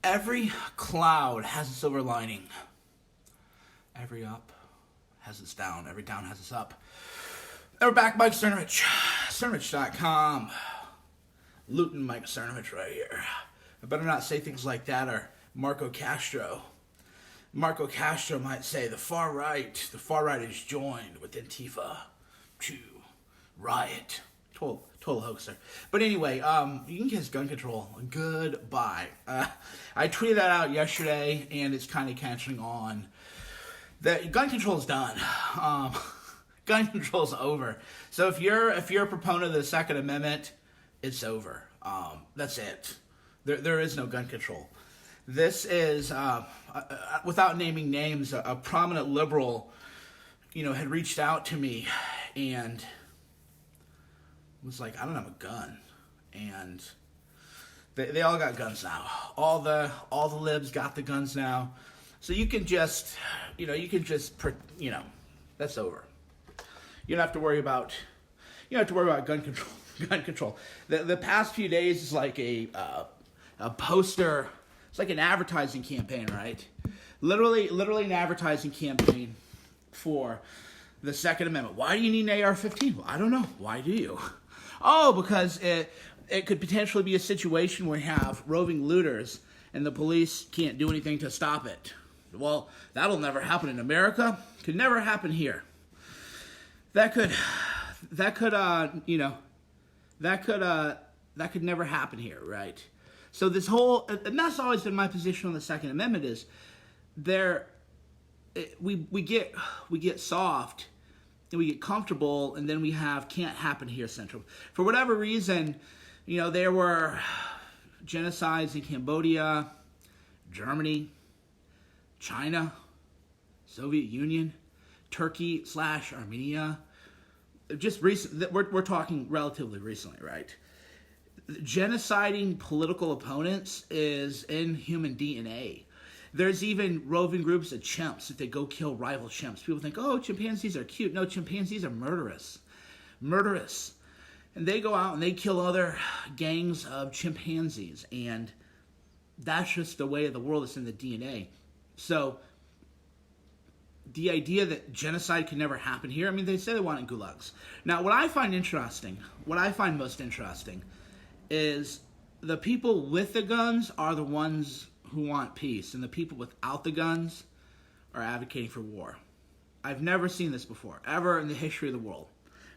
Every cloud has a silver lining. Every up has its down. Every down has its up. And we're back, Mike Cernovich. Cernovich.com. Luton Mike Cernovich right here. I better not say things like that or Marco Castro. Marco Castro might say the far right is joined with Antifa to riot. Total hoaxer. But anyway, you can kiss gun control. Goodbye. I tweeted that out yesterday, and it's kind of catching on. That gun control is done. Gun control's over. So if you're a proponent of the Second Amendment, it's over. That's it. There is no gun control. This is, without naming names, a prominent liberal, had reached out to me and was like, I don't have a gun. And they all got guns now. All the libs got the guns now. So you can just, that's over. You don't have to worry about gun control. Gun control. The past few days is like a poster. It's like an advertising campaign, right? Literally an advertising campaign for the Second Amendment. Why do you need an AR-15? Well, I don't know. Why do you? Oh, because it could potentially be a situation where you have roving looters and the police can't do anything to stop it. Well, that'll never happen in America. Could never happen here. That could never happen here, right? So this whole, and that's always been my position on the Second Amendment is, we get soft, and we get comfortable, and then we have can't happen here central. For whatever reason, there were genocides in Cambodia, Germany, China, Soviet Union, Turkey / Armenia. Just recent, we're talking relatively recently, right? Genociding political opponents is in human DNA. There's even roving groups of chimps that they go kill rival chimps. People think, oh, chimpanzees are cute. No, chimpanzees are murderous. And they go out and they kill other gangs of chimpanzees. And that's just the way of the world. It's in the DNA. So the idea that genocide can never happen here, they say they want it in gulags. Now, what I find most interesting is the people with the guns are the ones who want peace, and the people without the guns are advocating for war. I've never seen this before, ever in the history of the world.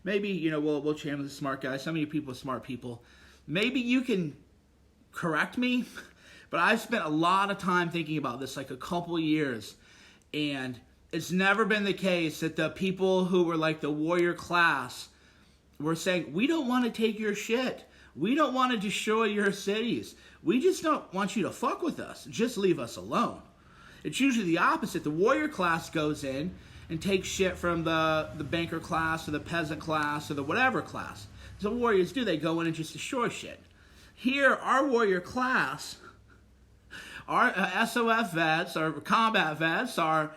Maybe, Will Chamberlain is a smart guy. Some of you people are smart people. Maybe you can correct me, but I've spent a lot of time thinking about this, like a couple of years, and it's never been the case that the people who were like the warrior class were saying, we don't want to take your shit. We don't want to destroy your cities. We just don't want you to fuck with us. Just leave us alone. It's usually the opposite. The warrior class goes in and takes shit from the banker class or the peasant class or the whatever class. So what warriors do, they go in and just destroy shit. Here, our warrior class, our SOF vets, our combat vets, are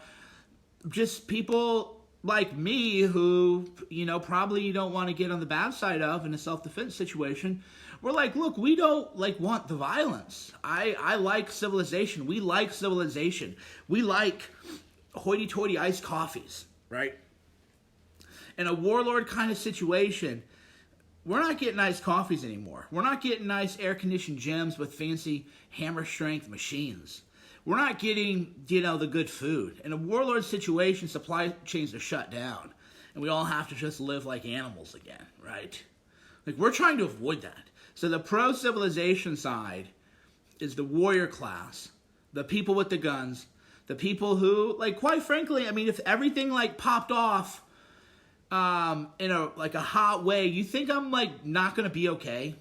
just people like me who, probably you don't want to get on the bad side of in a self-defense situation. We're like, look, we don't want the violence. I like civilization. We like civilization. We like hoity-toity iced coffees, right? In a warlord kind of situation, we're not getting iced coffees anymore. We're not getting nice air-conditioned gyms with fancy hammer-strength machines. We're not getting, the good food. In a warlord situation, supply chains are shut down. And we all have to just live like animals again, right? We're trying to avoid that. So the pro-civilization side is the warrior class, the people with the guns, the people who, quite frankly, if everything, popped off in a hot way, you think I'm, not going to be okay?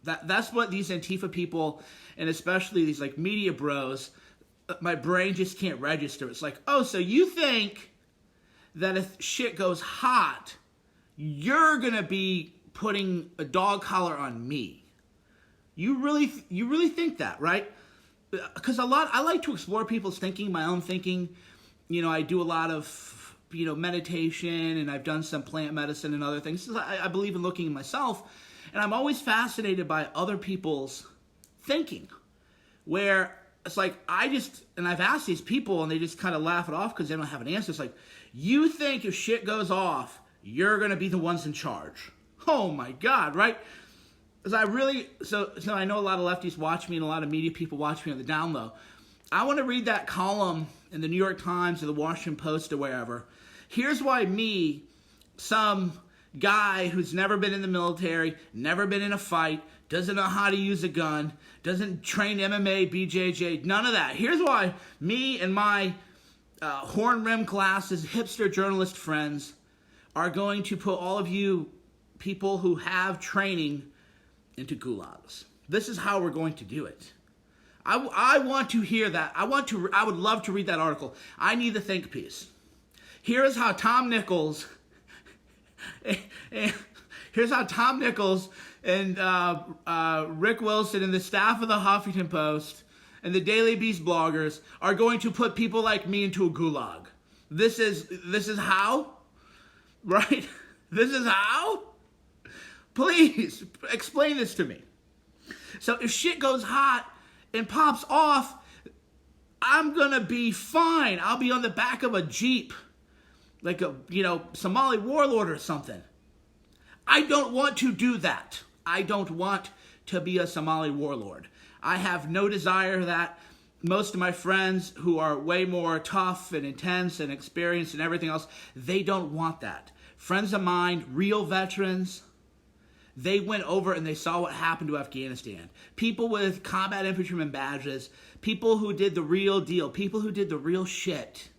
That's what these Antifa people, and especially these, media bros, my brain just can't register. It's like, oh, so you think that if shit goes hot, you're going to be putting a dog collar on me. You really think that, right? Because I like to explore people's thinking, my own thinking. I do a lot of, meditation, and I've done some plant medicine and other things. I believe in looking at myself, and I'm always fascinated by other people's thinking, where it's like, and I've asked these people, and they just kind of laugh it off because they don't have an answer. It's like, you think if shit goes off, you're going to be the ones in charge. Oh my God, right? Because so I know a lot of lefties watch me, and a lot of media people watch me on the down low. I want to read that column in the New York Times or the Washington Post or wherever. Here's why me, some guy who's never been in the military, never been in a fight, doesn't know how to use a gun, doesn't train MMA, BJJ, none of that. Here's why me and my horn-rimmed glasses, hipster journalist friends are going to put all of you people who have training into gulags. This is how we're going to do it. I want to hear that. I would love to read that article. I need the think piece. Here is how Tom Nichols and Rick Wilson and the staff of the Huffington Post and the Daily Beast bloggers are going to put people like me into a gulag. This is how? Right? This is how? Please, explain this to me. So if shit goes hot and pops off, I'm going to be fine. I'll be on the back of a Jeep, like a, Somali warlord or something. I don't want to do that. I don't want to be a Somali warlord. I have no desire that. Most of my friends who are way more tough and intense and experienced and everything else, they don't want that. Friends of mine, real veterans, they went over and they saw what happened to Afghanistan. People with combat infantryman badges, people who did the real deal, people who did the real shit,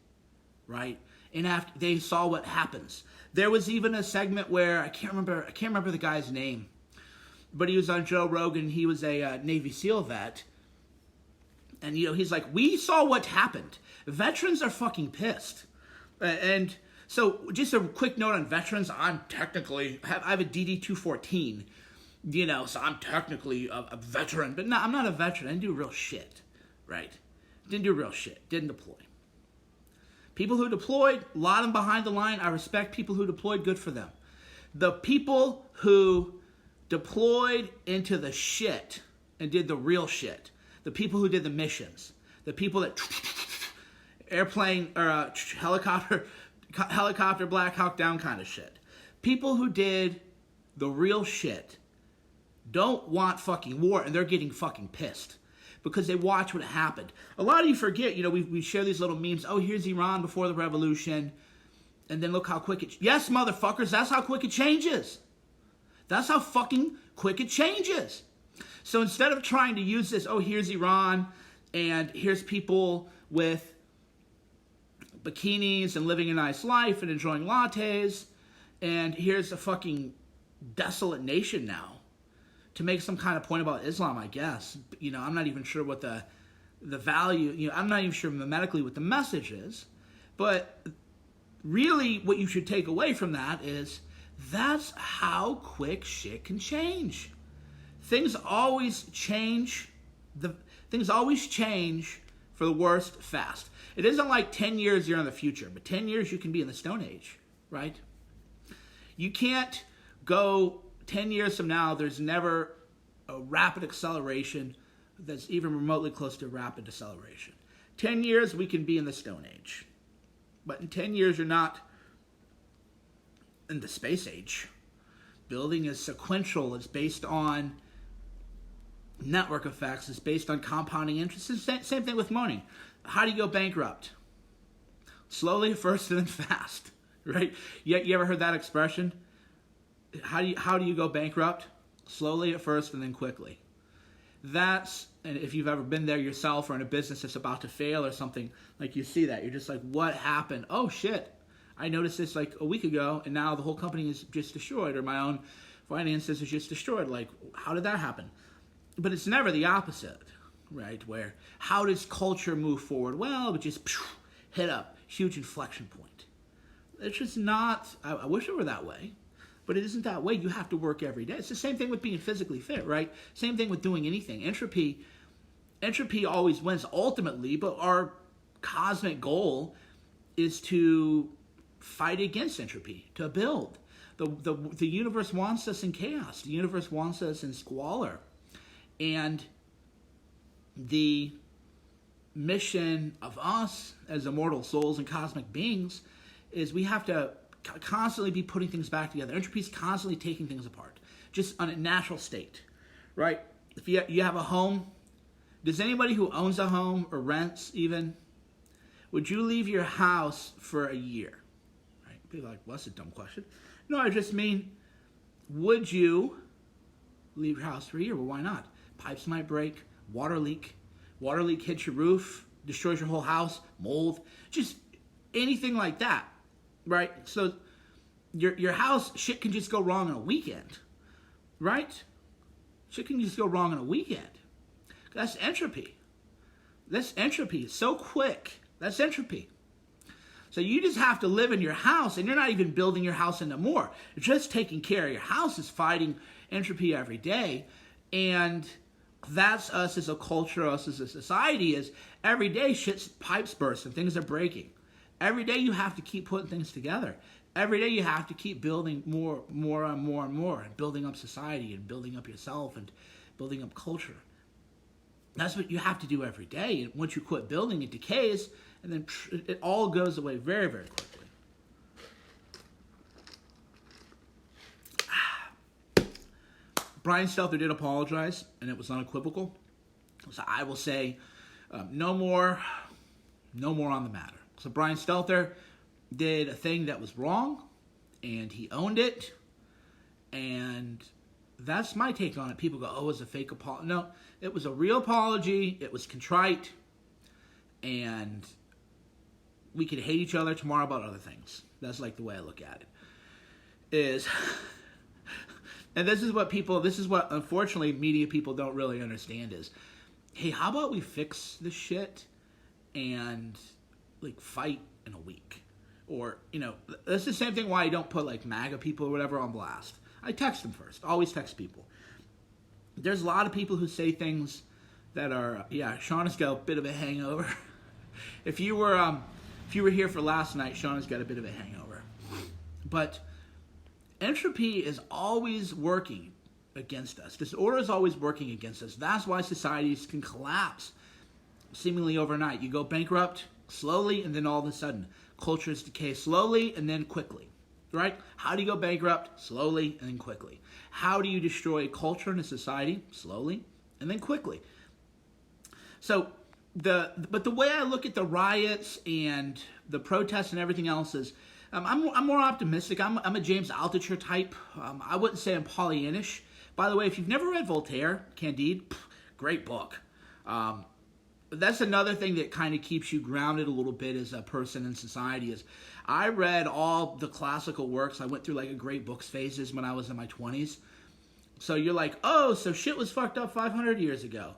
right? And they saw what happens. There was even a segment where I can't remember the guy's name, but he was on Joe Rogan. He was a Navy SEAL vet, and he's like, we saw what happened. Veterans are fucking pissed, and so just a quick note on veterans. I have a DD-214, so I'm technically a veteran, but no, I'm not a veteran. I didn't do real shit, right? Didn't do real shit. Didn't deploy. People who deployed, a lot of them behind the line. I respect people who deployed. Good for them. The people who deployed into the shit and did the real shit, the people who did the missions, the people that airplane or helicopter Black Hawk Down kind of shit, people who did the real shit don't want fucking war, and they're getting fucking pissed because they watch what happened. A lot of you forget, we share these little memes. Oh, here's Iran before the revolution, and then look how quick it... Yes, motherfuckers, that's how quick it changes. That's how fucking quick it changes. So instead of trying to use this, oh, here's Iran, and here's people with bikinis and living a nice life and enjoying lattes, and here's a fucking desolate nation now, to make some kind of point about Islam, I guess. I'm not even sure what the value, I'm not even sure medically what the message is, but really what you should take away from that is that's how quick shit can change. Things always change. Things always change for the worst fast. It isn't like 10 years you're in the future, but 10 years you can be in the Stone Age, right? You can't go 10 years from now, there's never a rapid acceleration that's even remotely close to rapid deceleration. 10 years, we can be in the Stone Age. But in 10 years, you're not in the Space Age. Building is sequential. It's based on network effects. It's based on compounding interest. It's the same thing with money. How do you go bankrupt? Slowly at first and then fast, right? You ever heard that expression? How do you go bankrupt? Slowly at first and then quickly. And if you've ever been there yourself or in a business that's about to fail or something, like you see that, you're just like, what happened? Oh shit, I noticed this like a week ago and now the whole company is just destroyed, or my own finances is just destroyed. Like, how did that happen? But it's never the opposite, right? Where, how does culture move forward? Well, it just hit a huge inflection point. It's just not, I wish it were that way. But it isn't that way. You have to work every day. It's the same thing with being physically fit, right? Same thing with doing anything. Entropy always wins ultimately, but our cosmic goal is to fight against entropy, to build. The universe wants us in chaos. The universe wants us in squalor. And the mission of us as immortal souls and cosmic beings is we have to constantly be putting things back together. Entropy is constantly taking things apart, just on a natural state, right? If you have a home, does anybody who owns a home or rents even, would you leave your house for a year? Right? People are like, well, that's a dumb question. No, I just mean, would you leave your house for a year? Well, why not? Pipes might break, water leak hits your roof, destroys your whole house, mold, just anything like that, right? So your house, shit can just go wrong in a weekend, right? Shit can just go wrong in a weekend. That's entropy. That's entropy. It's so quick. That's entropy. So you just have to live in your house, and you're not even building your house into more. Just taking care of your house is fighting entropy every day. And that's us as a culture, us as a society, is every day pipes burst and things are breaking. Every day you have to keep putting things together. Every day you have to keep building more and more, and building up society and building up yourself and building up culture. That's what you have to do every day. And once you quit building, it decays, and then it all goes away very, very quickly. Brian Stelter did apologize, and it was unequivocal. So I will say no more on the matter. So Brian Stelter did a thing that was wrong, and he owned it, and that's my take on it. People go, oh, it was a fake apology. No, it was a real apology. It was contrite, and we could hate each other tomorrow about other things. That's like the way I look at it. And this is what unfortunately media people don't really understand is, hey, how about we fix this shit and like fight in a week? Or, that's the same thing why I don't put like MAGA people or whatever on blast. I text them first. Always text people. There's a lot of people who say things that are, Sean has got a bit of a hangover. If you were here for last night, Sean has got a bit of a hangover. But entropy is always working against us. Disorder is always working against us. That's why societies can collapse seemingly overnight. You go bankrupt slowly, and then all of a sudden, cultures decay slowly and then quickly. Right? How do you go bankrupt? Slowly and then quickly. How do you destroy a culture and a society? Slowly and then quickly. So, but the way I look at the riots and the protests and everything else is, I'm more optimistic. I'm a James Altucher type. I wouldn't say I'm Pollyannish. By the way, if you've never read Voltaire, Candide, great book. That's another thing that kind of keeps you grounded a little bit as a person in society. Is I read all the classical works. I went through like a great books phases when I was in my 20s. So you're like, oh, so shit was fucked up 500 years ago.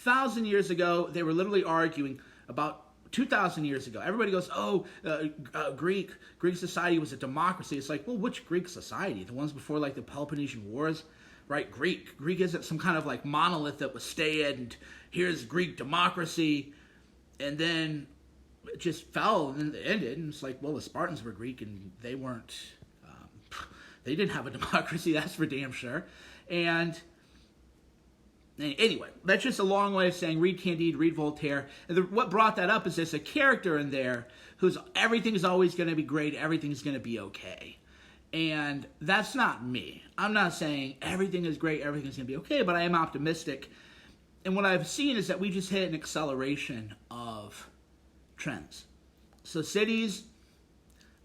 1,000 years ago, they were literally arguing about 2,000 years ago. Everybody goes, Greek society was a democracy. It's like, well, which Greek society? The ones before like the Peloponnesian Wars? Right? Greek isn't some kind of like monolith that was stayed and here's Greek democracy. And then it just fell and then it ended. And it's like, well, the Spartans were Greek and they weren't, they didn't have a democracy, that's for damn sure. And anyway, that's just a long way of saying read Candide, read Voltaire. And what brought that up is there's a character in there who's everything is always going to be great, everything's going to be okay. And that's not me. I'm not saying everything is great, everything's going to be okay, but I am optimistic. And what I've seen is that we just hit an acceleration of trends. So cities,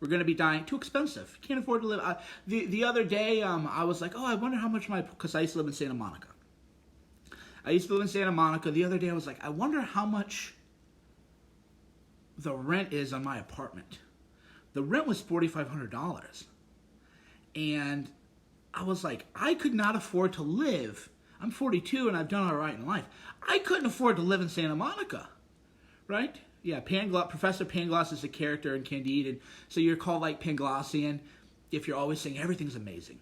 we're going to be dying. Too expensive. Can't afford to live. The other day, I was like, oh, I wonder how much because I used to live in Santa Monica. The other day, I was like, I wonder how much the rent is on my apartment. The rent was $4,500. And I was like, I could not afford to live. I'm 42 and I've done all right in life. I couldn't afford to live in Santa Monica. Right? Yeah, Professor Pangloss is a character in Candide. And so you're called like Panglossian if you're always saying everything's amazing.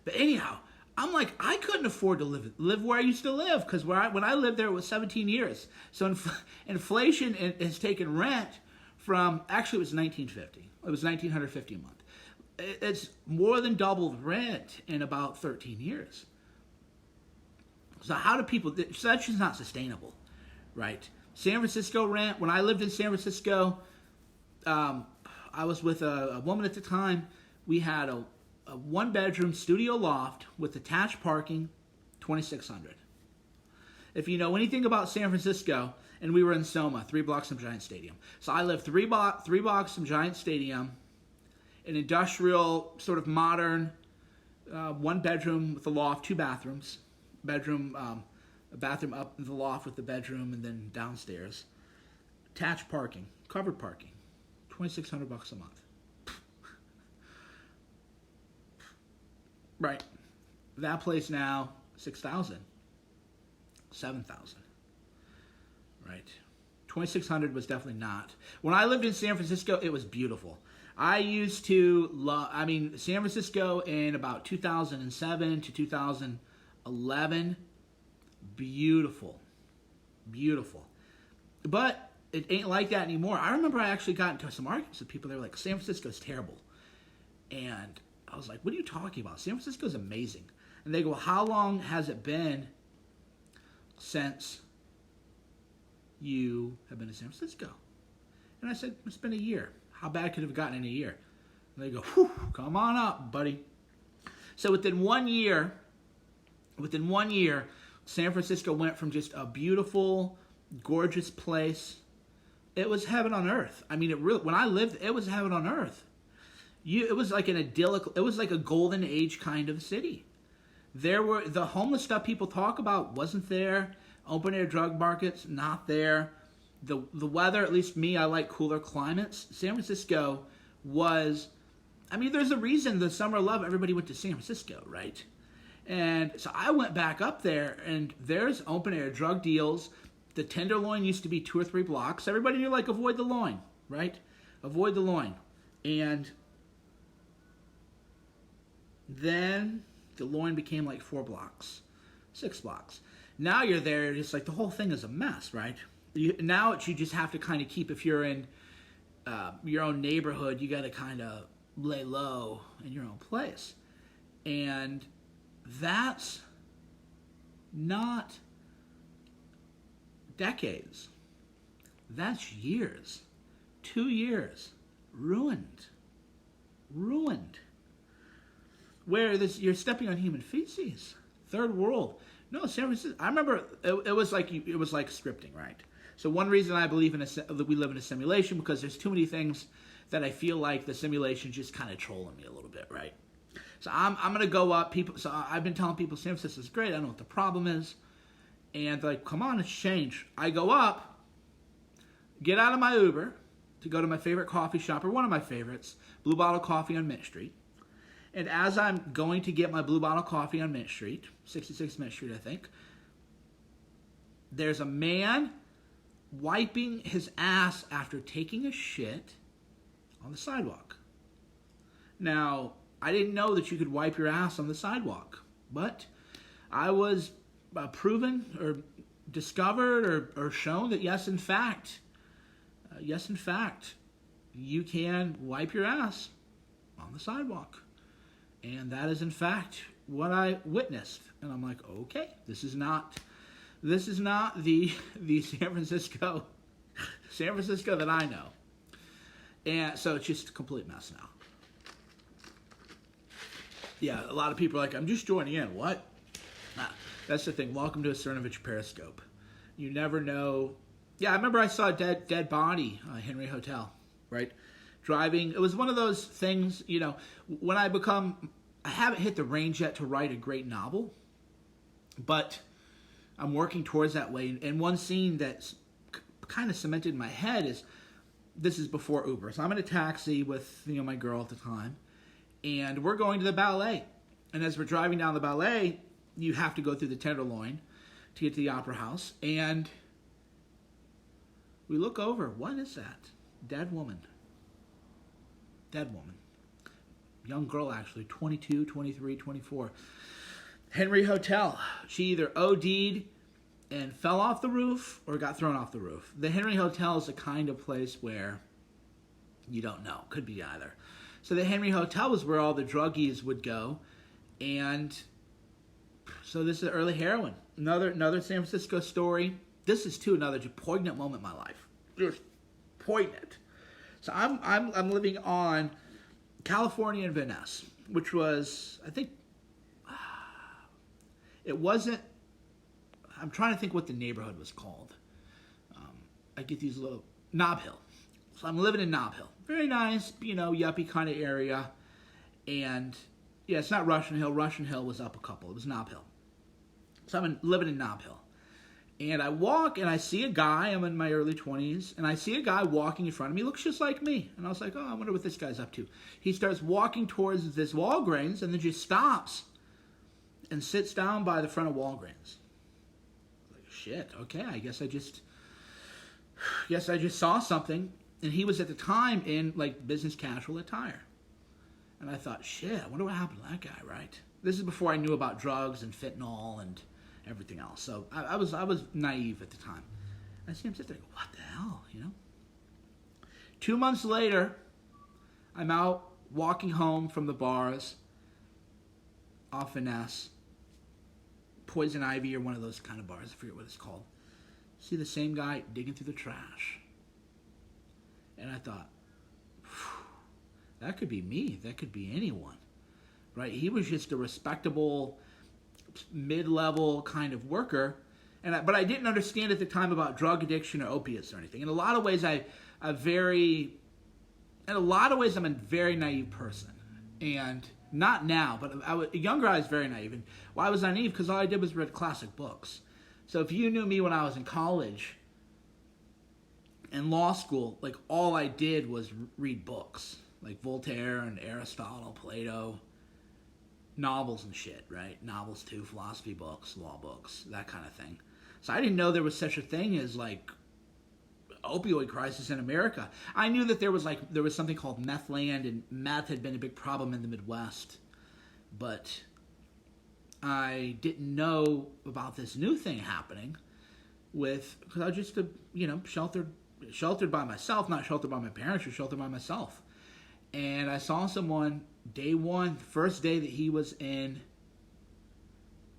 But anyhow, I'm like, I couldn't afford to live where I used to live, because when I lived there, it was 17 years. So inflation has taken rent from, actually it was 1950. It was $1,950 a month. It's more than doubled rent in about 13 years. So how do people, so that's just not sustainable, right? San Francisco rent. When I lived in San Francisco, I was with a woman at the time. We had a one-bedroom studio loft with attached parking, $2,600. If you know anything about San Francisco, and we were in Soma, 3 blocks from Giant Stadium. So I lived 3 blocks from Giant Stadium, an industrial, sort of modern, one bedroom with a loft, 2 bathrooms. A bathroom up in the loft with the bedroom, and then downstairs. Attached parking, covered parking, $2,600 a month. Right. That place now, $6,000, $7,000. Right. 2,600 was definitely not. When I lived in San Francisco, it was beautiful. I used to love, San Francisco in about 2007 to 2011, beautiful. Beautiful. But it ain't like that anymore. I remember I actually got into some arguments with people. They were like, San Francisco's terrible. And I was like, what are you talking about? San Francisco's amazing. And they go, well, how long has it been since you have been to San Francisco? And I said, it's been a year. How bad could it have gotten in a year? And they go, whew, come on up, buddy. So within 1 year, San Francisco went from just a beautiful, gorgeous place. It was heaven on earth. I mean, when I lived, it was heaven on earth. It was like an idyllic, it was like a golden age kind of city. There were, the homeless stuff people talk about wasn't there. Open air drug markets, not there. The weather, at least me, I like cooler climates. San Francisco was, there's a reason the summer of love, everybody went to San Francisco, right? And so I went back up there, and there's open air drug deals. The Tenderloin used to be 2 or 3 blocks. Everybody knew, like, avoid the loin, right? Avoid the loin. And then the loin became like 4 blocks, 6 blocks. Now you're there, it's like the whole thing is a mess, right? Now you just have to kind of keep, if you're in your own neighborhood, you got to kind of lay low in your own place. And that's not decades. That's years. 2 years. Ruined. Where you're stepping on human feces. Third world. No, San Francisco. I remember it was like scripting, right? So one reason I believe that we live in a simulation, because there's too many things that I feel like the simulation just kind of trolling me a little bit, right? So I'm gonna go up. So I've been telling people San Francisco's great. I don't know what the problem is, and they're like, come on, it's change. I go up, get out of my Uber to go to my favorite coffee shop, or one of my favorites, Blue Bottle Coffee on Mint Street. And as I'm going to get my Blue Bottle Coffee on Mint Street, 66 Mint Street, I think, there's a man wiping his ass after taking a shit on the sidewalk. Now, I didn't know that you could wipe your ass on the sidewalk, but I was proven or discovered or shown that yes, in fact, you can wipe your ass on the sidewalk. And that is, in fact, what I witnessed. And I'm like, okay, this is not the San Francisco that I know. And so it's just a complete mess now. Yeah, a lot of people are like, I'm just joining in. What? That's the thing. Welcome to a Cernovich Periscope. You never know. Yeah, I remember I saw a dead body, Henry Hotel, right? Driving. It was one of those things, when I haven't hit the range yet to write a great novel, but I'm working towards that way. And one scene that's kind of cemented in my head is, this is before Uber. So I'm in a taxi with, my girl at the time, and we're going to the ballet. And as we're driving down the ballet, you have to go through the Tenderloin to get to the Opera House. And we look over. What is that? Dead woman. Young girl, actually, 22, 23, 24. Henry Hotel. She either OD'd and fell off the roof or got thrown off the roof. The Henry Hotel is the kind of place where you don't know. Could be either. So the Henry Hotel was where all the druggies would go. And so this is early heroin. Another San Francisco story. this is too another just poignant moment in my life. Just poignant. So I'm living on California and Van Ness, which was, I think, it wasn't, I'm trying to think what the neighborhood was called. I get these little, Nob Hill. So I'm living in Nob Hill. Very nice, yuppie kind of area. And, yeah, it's not Russian Hill. Russian Hill was up a couple. It was Nob Hill. So I'm living in Nob Hill. And I walk, and I see a guy, I'm in my early 20s, and I see a guy walking in front of me. He looks just like me. And I was like, oh, I wonder what this guy's up to. He starts walking towards this Walgreens, and then just stops and sits down by the front of Walgreens. Like, shit, okay, I guess I just saw something. And he was at the time in, like, business casual attire. And I thought, shit, I wonder what happened to that guy, right? This is before I knew about drugs and fentanyl and everything else. So I was naive at the time. I see him sit there, what the hell, 2 months later, I'm out walking home from the bars off Finesse, Poison Ivy or one of those kind of bars, I forget what it's called. See the same guy digging through the trash. And I thought, that could be me. That could be anyone, right? He was just a respectable, mid-level kind of worker, but I didn't understand at the time about drug addiction or opiates or anything. In a lot of ways, I'm a very naive person, and not now, but younger I was very naive. And why was I naive? Because all I did was read classic books. So if you knew me when I was in college and law school, like all I did was read books, like Voltaire and Aristotle, Plato, novels and shit, right? Novels too, philosophy books, law books, that kind of thing. So I didn't know there was such a thing as like opioid crisis in America. I knew that there was something called meth land, and meth had been a big problem in the Midwest, but I didn't know about this new thing happening because I was just sheltered by myself, not sheltered by my parents, just sheltered by myself. And I saw someone day one, first day that he was in,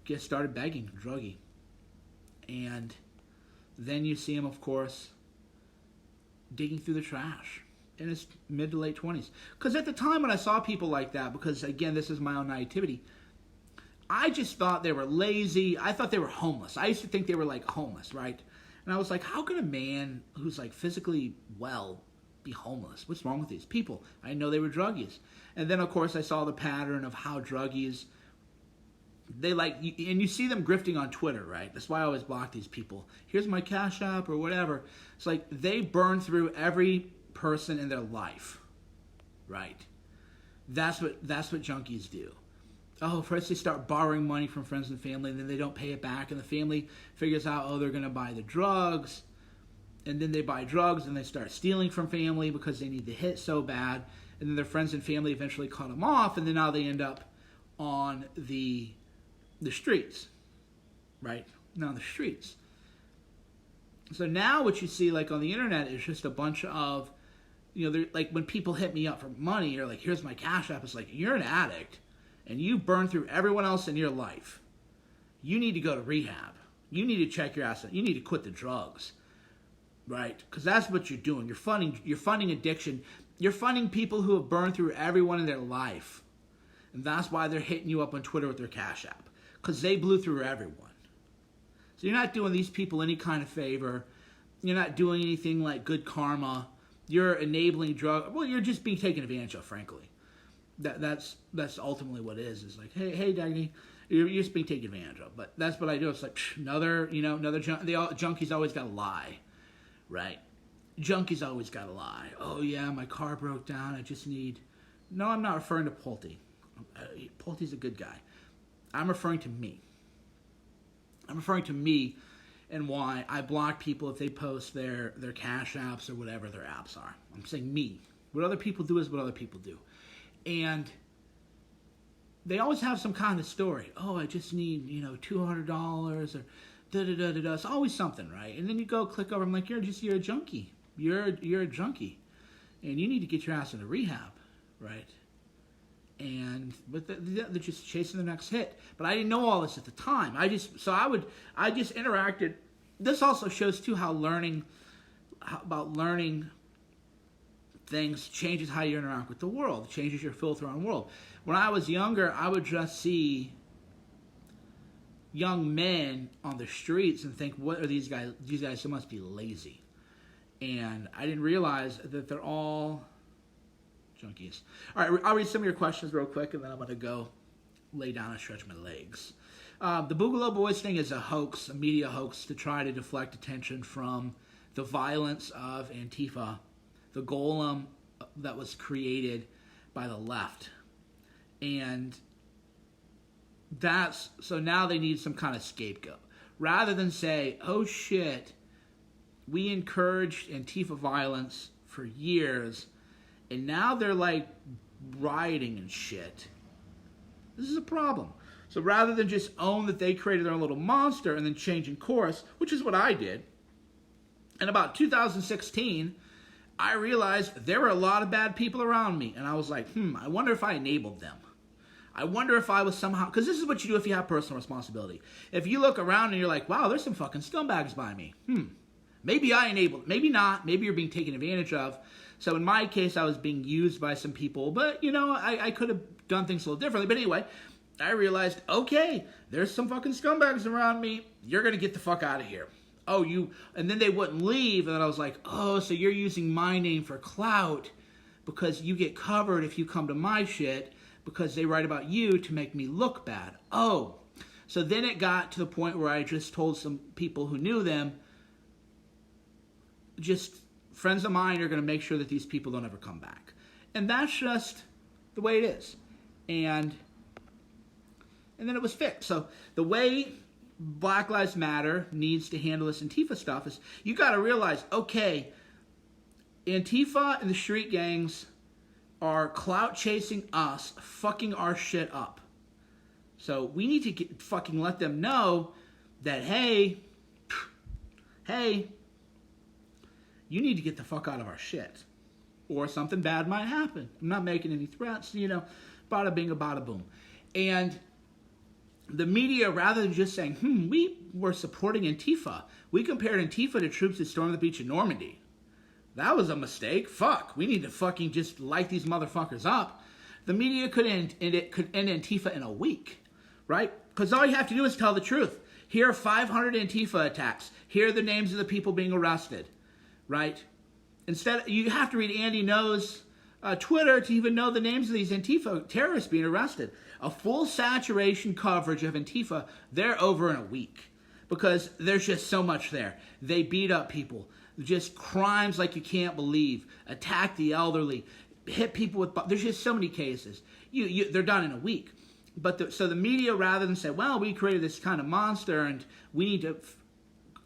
just started begging, druggie. And then you see him, of course, digging through the trash in his mid to late 20s. Because at the time when I saw people like that, because again, this is my own naivety, I just thought they were lazy. I thought they were homeless. I used to think they were like homeless, right? And I was like, how can a man who's like physically well be homeless? What's wrong with these people? I didn't know they were druggies. And then, of course, I saw the pattern of how druggies, and you see them grifting on Twitter, right? That's why I always block these people. Here's my Cash App or whatever. It's like they burn through every person in their life, right? That's what junkies do. Oh, first they start borrowing money from friends and family, and then they don't pay it back, and the family figures out, oh, they're going to buy the drugs, and then they buy drugs, and they start stealing from family because they need the hit so bad, and then their friends and family eventually cut them off, and then now they end up on the streets, right? Now the streets. So now what you see like on the internet is just a bunch of, like when people hit me up for money, or like, here's my Cash App, it's like, you're an addict, and you burn through everyone else in your life. You need to go to rehab. You need to check your ass out. You need to quit the drugs, right? Because that's what you're doing. You're funding addiction. You're funding people who have burned through everyone in their life. And that's why they're hitting you up on Twitter with their Cash App. Because they blew through everyone. So you're not doing these people any kind of favor. You're not doing anything like good karma. You're enabling you're just being taken advantage of, frankly. That's ultimately what it is. It's like, hey, Dagny, you're just being taken advantage of. But that's what I do. It's like another junkies always got to lie, right? Junkies always got to lie. Oh yeah, my car broke down. I just need. No, I'm not referring to Pulte. Pulte's a good guy. I'm referring to me. I'm referring to me and why I block people if they post their Cash Apps or whatever their apps are. I'm saying me. What other people do is what other people do. And they always have some kind of story. Oh, I just need, $200 or da-da-da-da-da. It's always something, right? And then you go click over. I'm like, you're a junkie. You're a junkie. And you need to get your ass into rehab, right? But they're just chasing the next hit. But I didn't know all this at the time. I just interacted this also shows too how learning things changes how you interact with the world. It changes your filter on the world. When I was younger, I would just see young men on the streets and think, what are these guys? These guys must be lazy. And I didn't realize that they're all junkies. All right, I'll read some of your questions real quick, and then I'm going to go lay down and stretch my legs. The Boogaloo Boys thing is a hoax, a media hoax to try to deflect attention from the violence of Antifa, the golem that was created by the left. And so now they need some kind of scapegoat. Rather than say, oh shit, we encouraged Antifa violence for years, and now they're like rioting and shit. This is a problem. So rather than just own that they created their own little monster and then changing course, which is what I did, in about 2016, I realized there were a lot of bad people around me. And I was like, I wonder if I enabled them. I wonder if I was somehow... Because this is what you do if you have personal responsibility. If you look around and you're like, wow, there's some fucking scumbags by me. Maybe I enabled. Maybe not. Maybe you're being taken advantage of. So in my case, I was being used by some people. But, I could have done things a little differently. But anyway, I realized, okay, there's some fucking scumbags around me. You're going to get the fuck out of here. Oh, and then they wouldn't leave. And then I was like, oh, so you're using my name for clout because you get covered if you come to my shit because they write about you to make me look bad. Oh, so then it got to the point where I just told some people who knew them, just friends of mine are going to make sure that these people don't ever come back. And that's just the way it is. And then it was fixed. So the way Black Lives Matter needs to handle this Antifa stuff is you got to realize, okay, Antifa and the street gangs are clout chasing us, fucking our shit up. So we need to fucking let them know that, hey, you need to get the fuck out of our shit, or something bad might happen. I'm not making any threats, bada bing, bada boom. And the media, rather than just saying, we were supporting Antifa, we compared Antifa to troops that stormed the beach in Normandy. That was a mistake. Fuck, we need to fucking just light these motherfuckers up. The media could end Antifa in a week, right? Because all you have to do is tell the truth. Here are 500 Antifa attacks. Here are the names of the people being arrested, right? Instead, you have to read Andy Ngo's Twitter to even know the names of these Antifa terrorists being arrested. A full saturation coverage of Antifa, they're over in a week. Because there's just so much there. They beat up people. Just crimes like you can't believe. Attack the elderly. Hit people with... There's just so many cases. They're done in a week. But so the media, rather than say, well, we created this kind of monster and we need to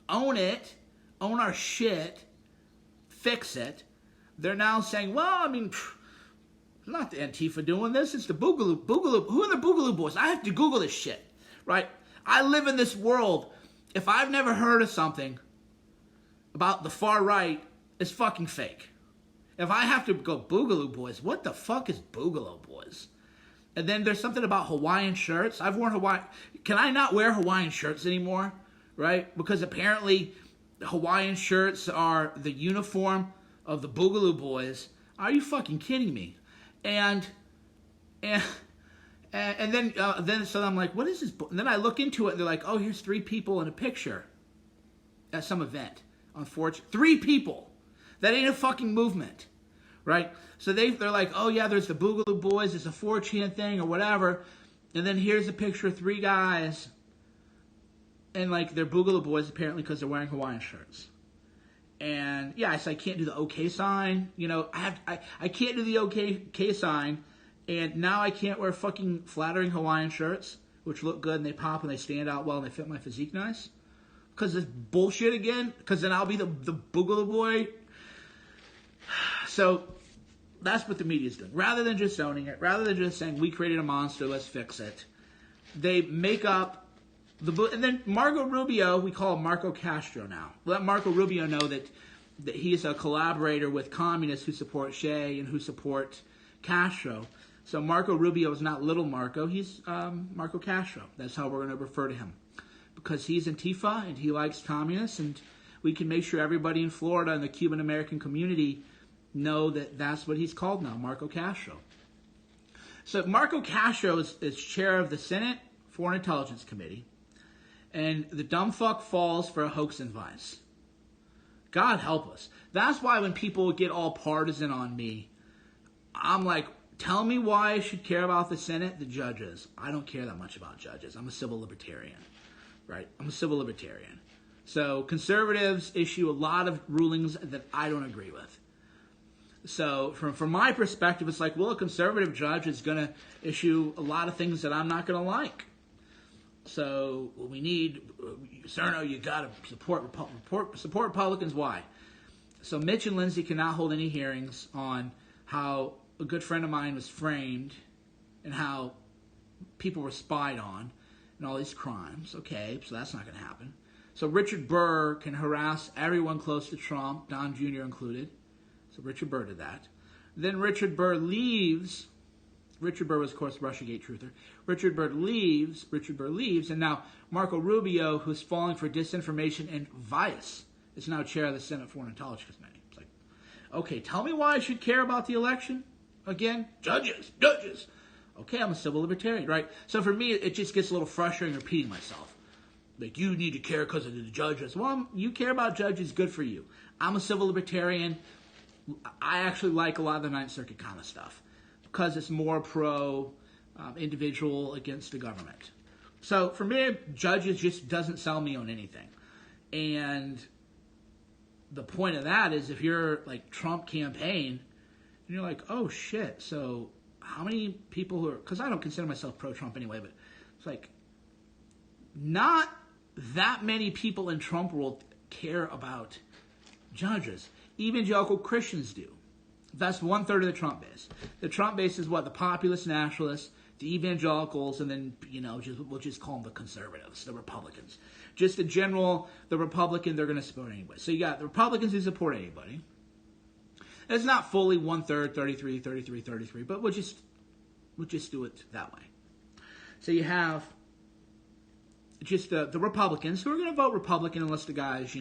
own it, own our shit, fix it, they're now saying, well, it's not the Antifa doing this, it's the Boogaloo. Who are the Boogaloo Boys? I have to Google this shit, right? I live in this world. If I've never heard of something about the far right, it's fucking fake. If I have to go Boogaloo Boys, what the fuck is Boogaloo Boys? And then there's something about Hawaiian shirts. I've worn Hawaiian... Can I not wear Hawaiian shirts anymore? Right? Because apparently Hawaiian shirts are the uniform of the Boogaloo Boys. Are you fucking kidding me? And then so I'm like, what is this? And then I look into it and they're like, oh, here's 3 people in a picture at some event. Unfortunately, 3 people. That ain't a fucking movement, right? So they're like, oh yeah, there's the Boogaloo Boys, it's a 4chan thing or whatever, and then here's a picture of 3 guys, and like they're Boogaloo Boys apparently because they're wearing Hawaiian shirts. And yeah, I can't do the OK sign, I can't do the OK sign, and now I can't wear fucking flattering Hawaiian shirts, which look good and they pop and they stand out well and they fit my physique nice. Because it's bullshit again. Because then I'll be the Boogaloo Boy. So that's what the media's doing. Rather than just owning it, rather than just saying we created a monster, let's fix it, they make up and then Marco Rubio, we call him Marco Castro now. Let Marco Rubio know that he's a collaborator with communists who support Che and who support Castro. So Marco Rubio is not little Marco, he's Marco Castro. That's how we're going to refer to him. because he's Antifa and he likes communists, and we can make sure everybody in Florida and the Cuban-American community know that that's what he's called now, Marco Castro. So Marco Castro is chair of the Senate Foreign Intelligence Committee, and the dumb fuck falls for a hoax and vice. God help us. That's why when people get all partisan on me, I'm like, tell me why I should care about the Senate, the judges. I don't care that much about judges. I'm a civil libertarian, right? I'm a civil libertarian. So conservatives issue a lot of rulings that I don't agree with. So from my perspective, it's like, well, a conservative judge is going to issue a lot of things that I'm not going to like. So we need, Cerno, you got to support Republicans. Why? So Mitch and Lindsay cannot hold any hearings on how a good friend of mine was framed and how people were spied on and all these crimes. Okay, so that's not going to happen. So Richard Burr can harass everyone close to Trump, Don Jr. included. So Richard Burr did that. Then Richard Burr leaves. Richard Burr was, of course, Russiagate truther. Richard Burr leaves, and now Marco Rubio, who's falling for disinformation and vice, is now chair of the Senate Foreign Intelligence Committee. It's like, okay, tell me why I should care about the election again. Judges. Okay, I'm a civil libertarian, right? So for me, it just gets a little frustrating repeating myself. Like, you need to care because of the judges. Well, you care about judges, good for you. I'm a civil libertarian. I actually like a lot of the Ninth Circuit kind of stuff because it's more pro individual against the government. So for me, judges just doesn't sell me on anything. And the point of that is if you're like Trump campaign, and you're like, oh shit, so how many people who are, because I don't consider myself pro-Trump anyway, but it's like not that many people in Trump world care about judges. Evangelical Christians do. That's 1/3 of the Trump base. The Trump base is what? The populist nationalists, the evangelicals, and then, we'll just call them the conservatives, the Republicans. Just in general, the Republican, they're going to support anybody. So you got the Republicans who support anybody. It's not fully 1/3, 33, but we'll just do it that way. So you have just the Republicans who are going to vote Republican unless the guy is,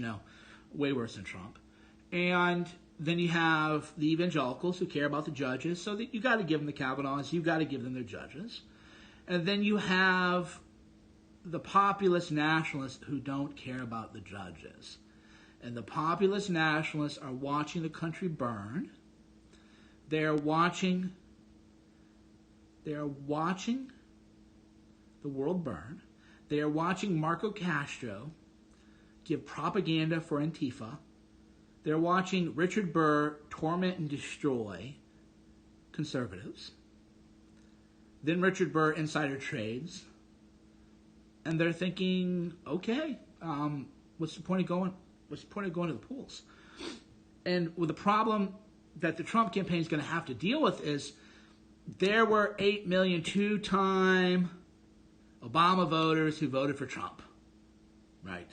way worse than Trump. And then you have the evangelicals who care about the judges, so that you got to give them the Kavanaughs, you got to give them their judges. And then you have the populist nationalists who don't care about the judges. And the populist nationalists are watching the country burn. They are watching the world burn. They are watching Marco Castro give propaganda for Antifa. They're watching Richard Burr torment and destroy conservatives. Then Richard Burr insider trades. And they're thinking, okay, what's the point of going to the polls? And with the problem that the Trump campaign is going to have to deal with is there were 8 million two-time Obama voters who voted for Trump. Right?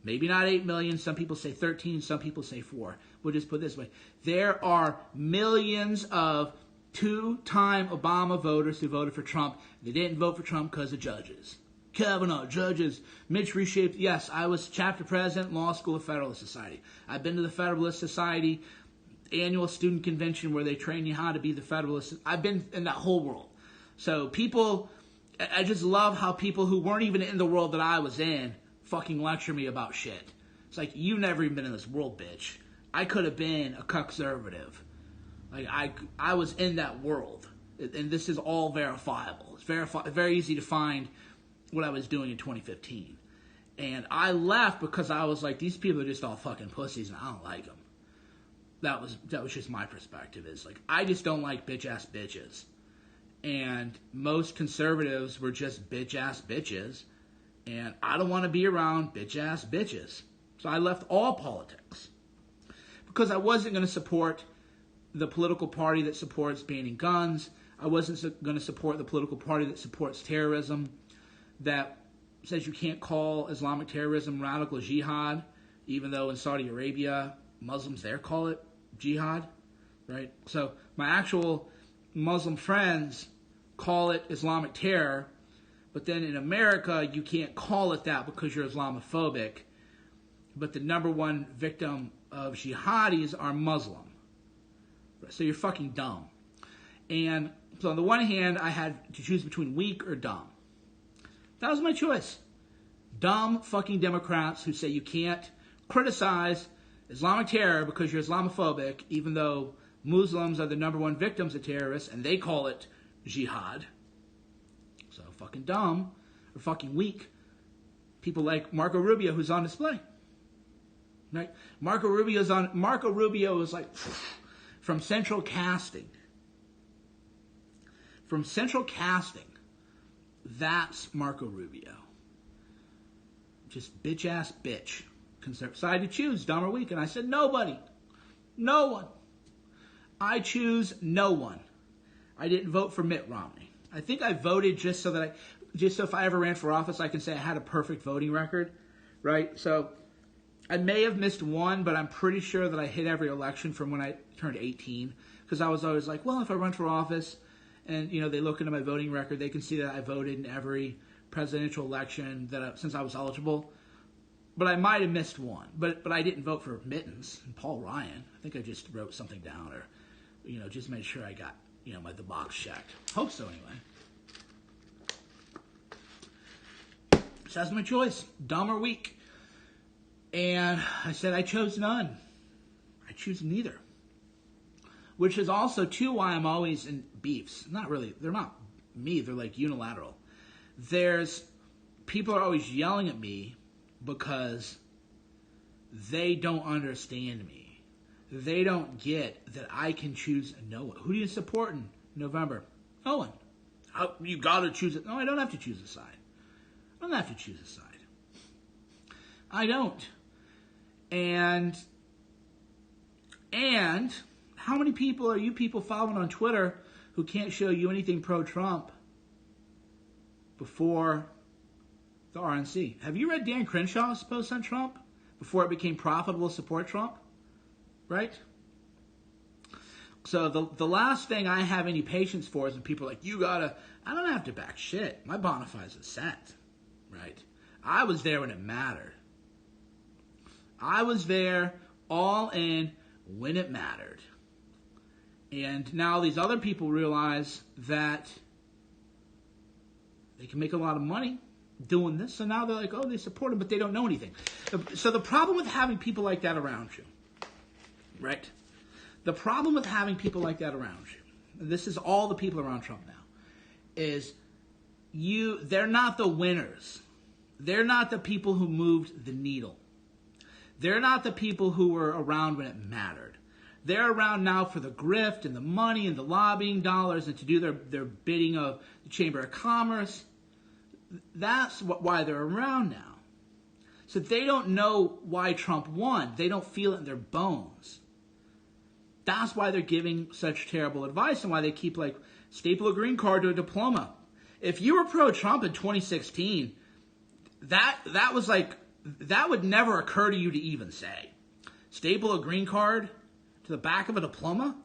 Maybe not 8 million. Some people say 13. Some people say 4. We'll just put it this way. There are millions of two-time Obama voters who voted for Trump. They didn't vote for Trump because of judges. Kavanaugh, judges, Mitch reshaped. Yes, I was chapter president, law school of Federalist Society. I've been to the Federalist Society annual student convention where they train you how to be the Federalist. I've been in that whole world. So people, I just love how people who weren't even in the world that I was in fucking lecture me about shit. It's like, you've never even been in this world, bitch. I could have been a conservative. Like, I was in that world. And this is all verifiable. It's very easy to find what I was doing in 2015. And I left because I was like, these people are just all fucking pussies and I don't like them. That was just my perspective. Is like, I just don't like bitch-ass bitches. And most conservatives were just bitch-ass bitches. And I don't want to be around bitch-ass bitches. So I left all politics. Because I wasn't going to support the political party that supports banning guns. I wasn't going to support the political party that supports terrorism, that says you can't call Islamic terrorism radical jihad, even though in Saudi Arabia, Muslims there call it jihad, right? So my actual Muslim friends call it Islamic terror, But then in America, you can't call it that because you're Islamophobic. But the number one victim of jihadis are Muslim. So you're fucking dumb. And so on the one hand, I had to choose between weak or dumb. That was my choice. Dumb fucking Democrats who say you can't criticize Islamic terror because you're Islamophobic, even though Muslims are the number one victims of terrorists, and they call it jihad. So fucking dumb or fucking weak. People like Marco Rubio, who's on display. Right? Marco Rubio is like from Central Casting. From Central Casting. That's Marco Rubio. Just bitch-ass bitch. So I had to choose, dumb or weak. And I said, nobody. No one. I choose no one. I didn't vote for Mitt Romney. I think I voted just so if I ever ran for office, I can say I had a perfect voting record. Right? So I may have missed one, but I'm pretty sure that I hit every election from when I turned 18. Because I was always like, well, if I run for office and, they look into my voting record, they can see that I voted in every presidential election since I was eligible. But I might have missed one. But I didn't vote for Mittens and Paul Ryan. I think I just wrote something down or, just made sure I got, the box checked. Hope so anyway. So that's my choice, dumb or weak. And I said I chose none. I choose neither. Which is also, too, why I'm always in beefs. Not really. They're not me. They're like unilateral. People are always yelling at me because they don't understand me. They don't get that I can choose no one. Who do you support in November? No one. You got to choose it. No, I don't have to choose a side. I don't have to choose a side. I don't. And how many people are you people following on Twitter who can't show you anything pro-Trump before the RNC? Have you read Dan Crenshaw's post on Trump before it became profitable to support Trump? Right? So the last thing I have any patience for is when people are like, I don't have to back shit. My bona fides are set. Right? I was there when it mattered. I was there all in when it mattered. And now these other people realize that they can make a lot of money doing this. So now they're like, oh, they support him, but they don't know anything. So the problem with having people like that around you, right? The problem with having people like that around you, and this is all the people around Trump now, is they're not the winners. They're not the people who moved the needle. They're not the people who were around when it mattered. They're around now for the grift and the money and the lobbying dollars and to do their bidding of the Chamber of Commerce. That's why they're around now. So they don't know why Trump won. They don't feel it in their bones. That's why they're giving such terrible advice and why they keep staple a green card to a diploma. If you were pro-Trump in 2016, that was that would never occur to you to even say. Staple a green card to the back of a diploma?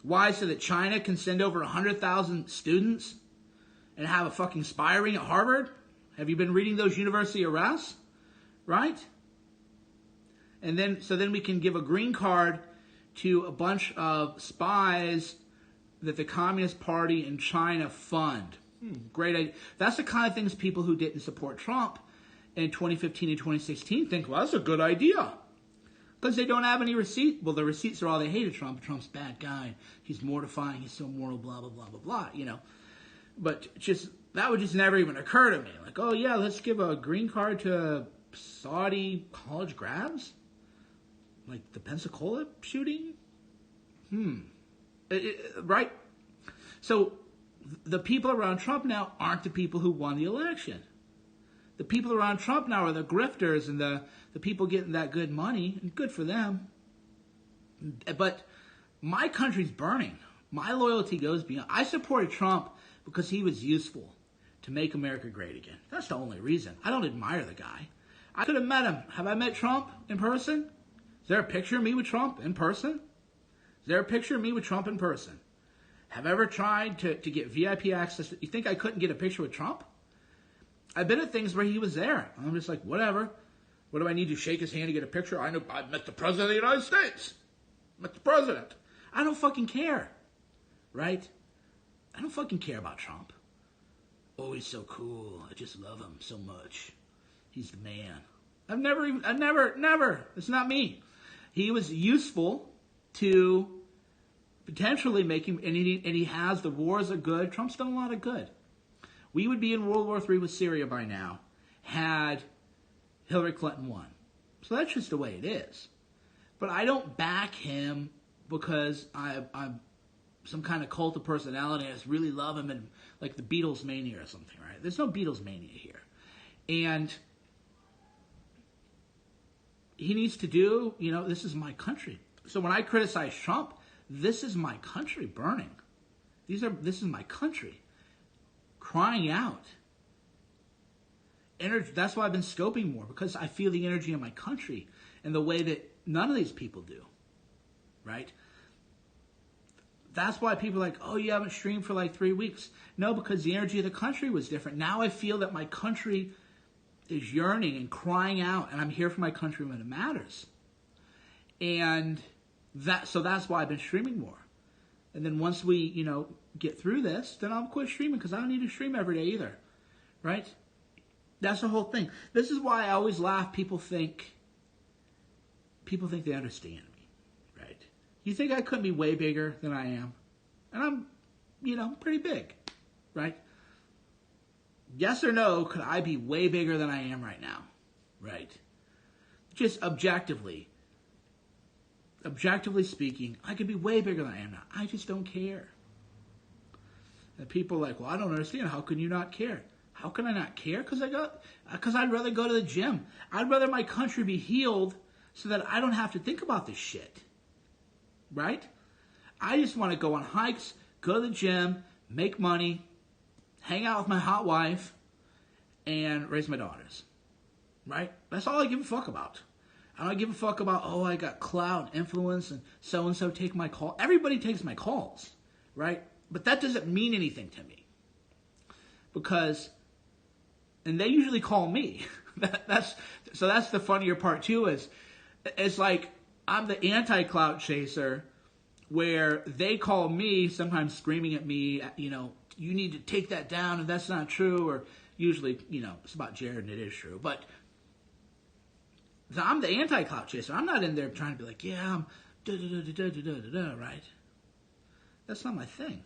Why? So that China can send over 100,000 students and have a fucking spy ring at Harvard? Have you been reading those university arrests? Right? And then we can give a green card to a bunch of spies that the Communist Party in China fund. Great idea. That's the kind of things people who didn't support Trump in 2015 and 2016 think, well, that's a good idea. Because they don't have any receipts. Well, the receipts are all they hated Trump. Trump's a bad guy. He's mortifying. He's so moral, blah, blah, blah, blah, blah, But that would just never even occur to me. Like, oh, yeah, let's give a green card to Saudi college grads? Like the Pensacola shooting? Right? So the people around Trump now aren't the people who won the election. The people around Trump now are the grifters and the people getting that good money, and good for them. But my country's burning. My loyalty goes beyond. I supported Trump because he was useful to make America great again. That's the only reason. I don't admire the guy. I could have met him. Have I met Trump in person? Is there a picture of me with Trump in person? Is there a picture of me with Trump in person? Have I ever tried to get VIP access? You think I couldn't get a picture with Trump? I've been at things where he was there. I'm just like, whatever. What do I need to shake his hand to get a picture? I know I met the president of the United States. Met the president. I don't fucking care. Right? I don't fucking care about Trump. Oh, he's so cool. I just love him so much. He's the man. I've never. It's not me. He was useful to potentially make him, and he has. The wars are good. Trump's done a lot of good. We would be in World War III with Syria by now had Hillary Clinton won. So that's just the way it is. But I don't back him because I'm some kind of cult of personality. I just really love him, and like the Beatles mania or something, right? There's no Beatles mania here. And he needs to do, this is my country. So when I criticize Trump, this is my country burning. This is my country crying out. Energy. That's why I've been scoping more, because I feel the energy in my country in the way that none of these people do, right? That's why people are like, oh, you haven't streamed for like 3 weeks. No, because the energy of the country was different. Now I feel that my country is yearning and crying out, and I'm here for my country when it matters. And so that's why I've been streaming more. And then once we, get through this, then I'll quit streaming, because I don't need to stream every day either, right? That's the whole thing. This is why I always laugh. People think they understand me, right? You think I couldn't be way bigger than I am? And I'm, pretty big, right? Yes or no, could I be way bigger than I am right now, right? Just objectively speaking, I could be way bigger than I am now. I just don't care. And people are like, well, I don't understand. How can you not care? How can I not care? Because I'd rather go to the gym. I'd rather my country be healed so that I don't have to think about this shit. Right? I just want to go on hikes, go to the gym, make money, hang out with my hot wife, and raise my daughters. Right? That's all I give a fuck about. I don't give a fuck about, oh, I got clout, influence, and so take my call. Everybody takes my calls. Right? But that doesn't mean anything to me. Because, and they usually call me. That's the funnier part too, is it's like I'm the anti-clout chaser, where they call me sometimes screaming at me, you need to take that down, and that's not true, or usually, it's about Jared and it is true, but I'm the anti-clout chaser. I'm not in there trying to be like, yeah, I'm da-da-da-da-da-da-da-da, right? That's not my thing.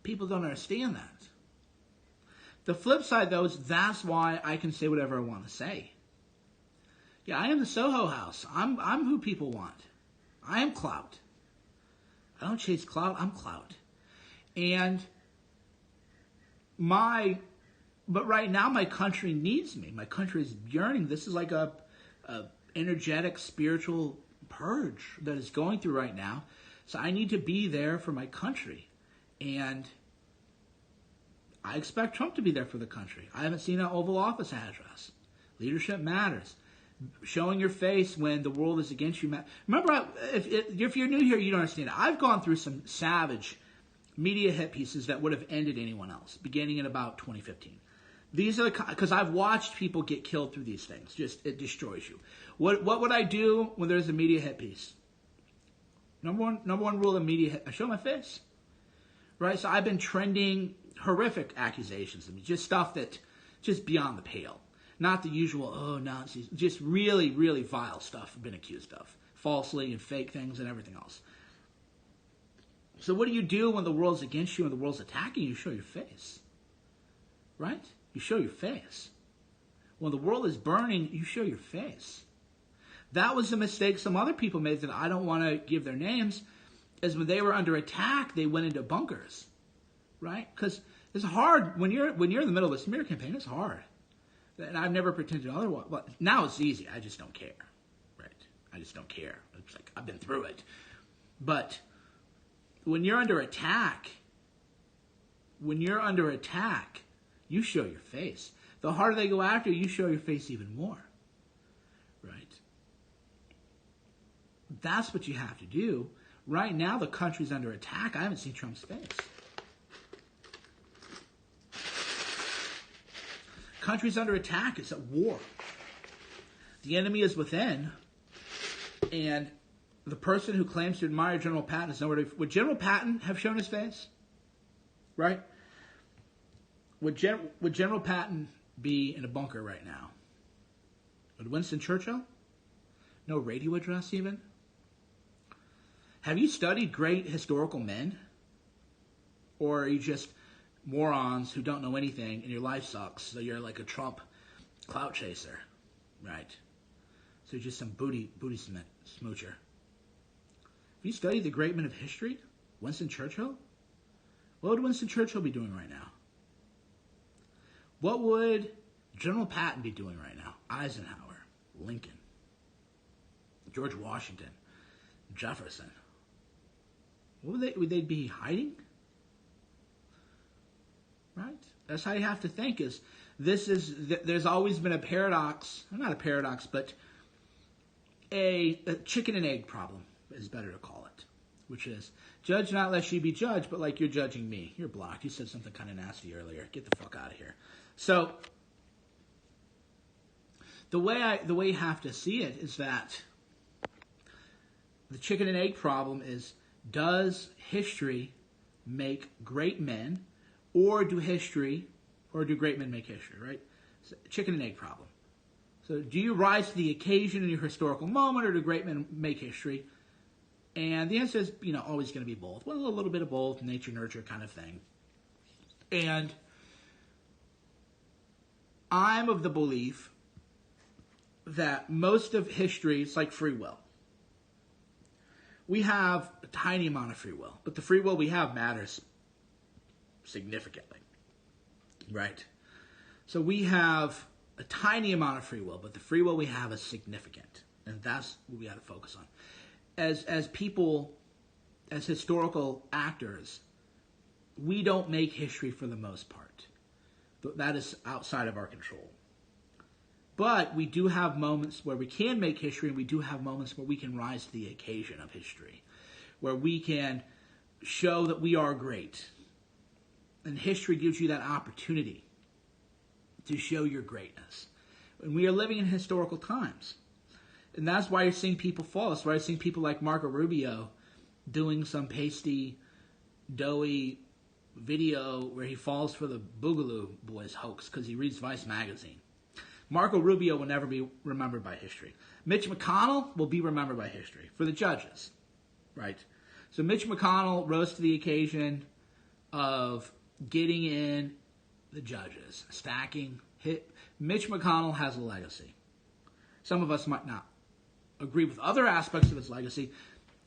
People don't understand that. The flip side, though, is that's why I can say whatever I want to say. Yeah, I am the Soho House. I'm who people want. I am clout. I don't chase clout. I'm clout. But right now my country needs me. My country is yearning. This is like a energetic, spiritual purge that is going through right now. So I need to be there for my country. And I expect Trump to be there for the country. I haven't seen an Oval Office address. Leadership matters. Showing your face when the world is against you. Remember, if you're new here, you don't understand it. I've gone through some savage media hit pieces that would have ended anyone else, beginning in about 2015. These are because I've watched people get killed through these things. It destroys you. What would I do when there's a media hit piece? Number one rule of media hit: I show my face. Right? So I've been trending horrific accusations. Just stuff that just beyond the pale. Not the usual, oh, Nazis. Just really, really vile stuff I've been accused of. Falsely and fake things and everything else. So what do you do when the world's against you and the world's attacking you? You show your face. Right? You show your face. When the world is burning, you show your face. That was a mistake some other people made that I don't want to give their names, is when they were under attack, they went into bunkers. Right? Because it's hard when you're in the middle of a smear campaign. It's hard. And I've never pretended otherwise. But now it's easy. I just don't care. Right? I just don't care. It's like I've been through it. But when you're under attack, you show your face. The harder they go after you, you show your face even more. Right? That's what you have to do. Right now, the country's under attack. I haven't seen Trump's face. country's under attack. It's at war. The enemy is within. And the person who claims to admire General Patton is nowhere to... Would General Patton have shown his face? Right? Would General Patton be in a bunker right now? Would Winston Churchill? No radio address even? Have you studied great historical men? Or are you just morons who don't know anything and your life sucks, so you're like a Trump clout chaser? Right. So you're just some booty smoocher. Have you studied the great men of history? Winston Churchill? What would Winston Churchill be doing right now? What would General Patton be doing right now? Eisenhower, Lincoln, George Washington, Jefferson. What would they be hiding? Right? That's how you have to think. There's always been a paradox, not a paradox, but a chicken and egg problem is better to call it, which is judge not lest you be judged, but like you're judging me. You're blocked. You said something kind of nasty earlier. Get the fuck out of here. So the way you have to see it is that the chicken and egg problem is, does history make great men, or do great men make history, right? So, chicken and egg problem. So do you rise to the occasion in your historical moment, or do great men make history? And the answer is, always going to be both. Well, a little bit of both, nature, nurture kind of thing. And I'm of the belief that most of history is like free will. We have a tiny amount of free will, but the free will we have matters significantly, right? So we have a tiny amount of free will, but the free will we have is significant, and that's what we got to focus on. As people, as historical actors, we don't make history for the most part. That is outside of our control. But we do have moments where we can make history, and we do have moments where we can rise to the occasion of history, where we can show that we are great. And history gives you that opportunity to show your greatness. And we are living in historical times. And that's why you're seeing people fall. That's why you're seeing people like Marco Rubio doing some pasty, doughy video where he falls for the Boogaloo Boys hoax because he reads Vice magazine. Marco Rubio will never be remembered by history. Mitch McConnell will be remembered by history for the judges, right? So Mitch McConnell rose to the occasion of getting in the judges, stacking. Mitch McConnell has a legacy. Some of us might not agree with other aspects of his legacy.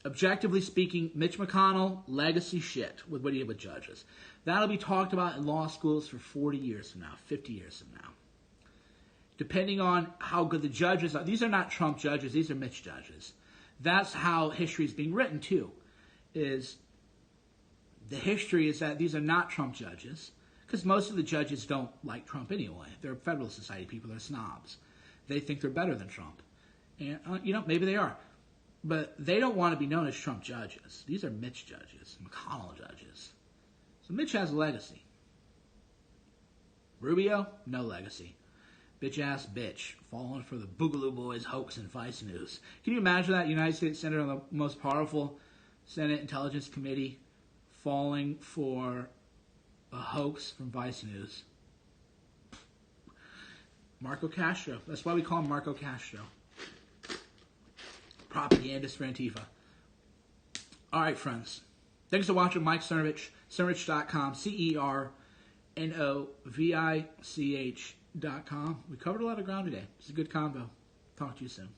Objectively speaking, Mitch McConnell, legacy shit with what he did with judges. That'll be talked about in law schools for 40 years from now, 50 years from now. Depending on how good the judges are. These are not Trump judges, these are Mitch judges. That's how history is being written too. The history is that these are not Trump judges, because most of the judges don't like Trump anyway. They're Federalist Society people, they're snobs. They think they're better than Trump. And, maybe they are. But they don't want to be known as Trump judges. These are Mitch judges, McConnell judges. So Mitch has a legacy. Rubio, no legacy. Bitch-ass bitch, falling for the Boogaloo Boys hoax and Vice News. Can you imagine that? United States Senator on the most powerful Senate Intelligence Committee falling for a hoax from Vice News? Marco Castro. That's why we call him Marco Castro. Propagandist for Antifa. All right, friends. Thanks for watching. Mike Cernovich. Cernovich.com. CERNOVICH.com. We covered a lot of ground today. It's a good combo. Talk to you soon.